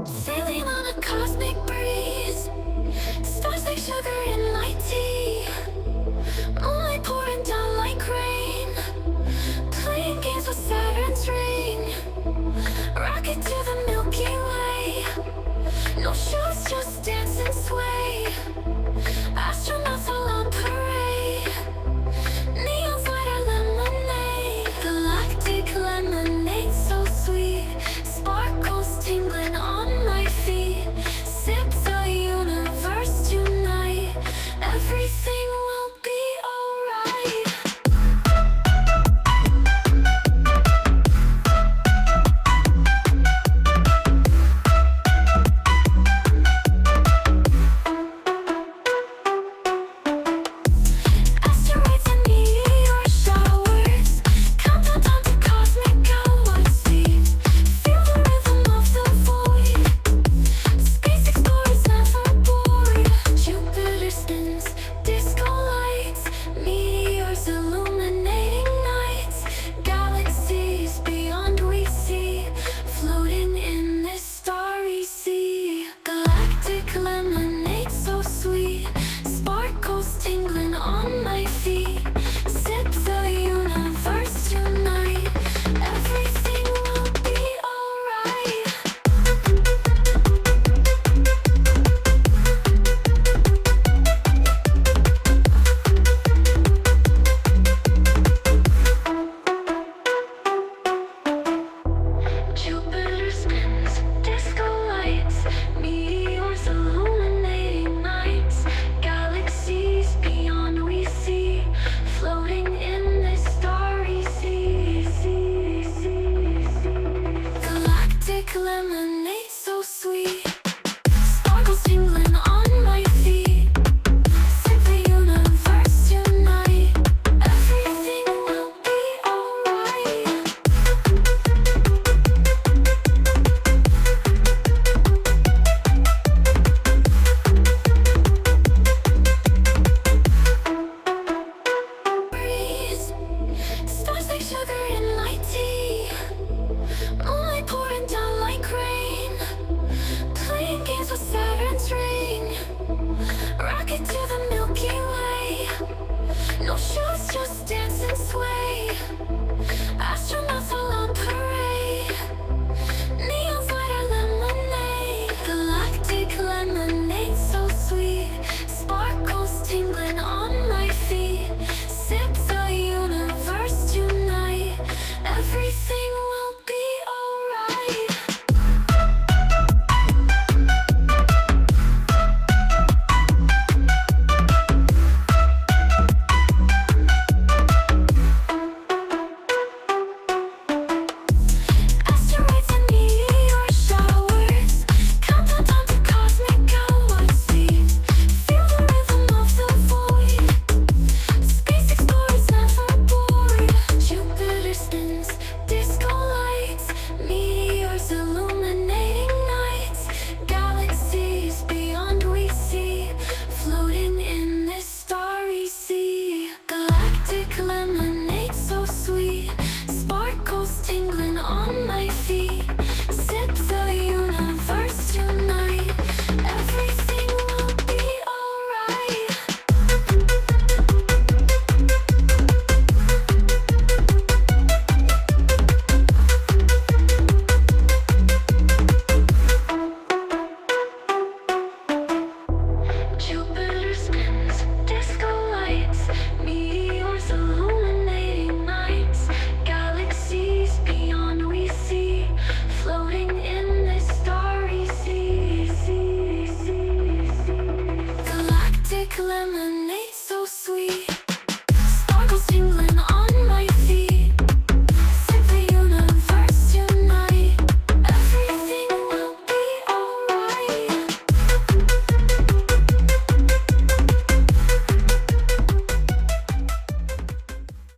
Sailing on a cosmic breeze, stars like sugar in my tea. Moonlight pouring down like rain, playing games with Saturn's ring. Rocket to the Milky Way, no shoes, just dance and sway. Astronauts all on parade, neons light our lemonade. Galactic lemonade, so sweet, sparkles tingling on my feet. Sip the universe tonight, everything will be alright. Asteroids and meteor showers, countdown down to cosmic galaxies. Feel the rhythm of the void, space explorers never bored. Jupiter spins, disco lights, meteors illuminating nights. Galaxies beyond we see, floating in this starry sea. Galactic lemonade, so sweet, sparkles tingling on my feet. Sip the universe tonight, everything will be alright. Jupiter spins, disco lights, meteors illuminating nights. Galaxies beyond we see, floating in this starry sea. Galactic lemonade, so sweet, sparkles tingling on my feet. Sip the universe tonight, everything will be alright. Breeze, stars like sugar in my tea. Moonlight pouring down like rain, playing games with Saturn's ring. Rocket to the Milky Way, no shoes, just dance and sway. Astronauts all on parade, neons light our lemonade. Galactic lemonade, so sweet, sparkles tingling on my feet. Sip the universe tonight, everything will be alright. Asteroids and meteor showers, countdown down to cosmic galaxies. Feel the rhythm of the void, space explorers never bored. Jupiter spins, disco lights, meteors illuminating nights. Galaxies beyond we see, floating in this starry sea. Galactic lemonade, so sweet, sparkles tingling on my feet. Sip the universe tonight, everything will be alright. Jupiter spins, disco lights, meteors illuminating nights. Galaxies beyond we see, floating in this starry sea. Galactic lemonade, so sweet,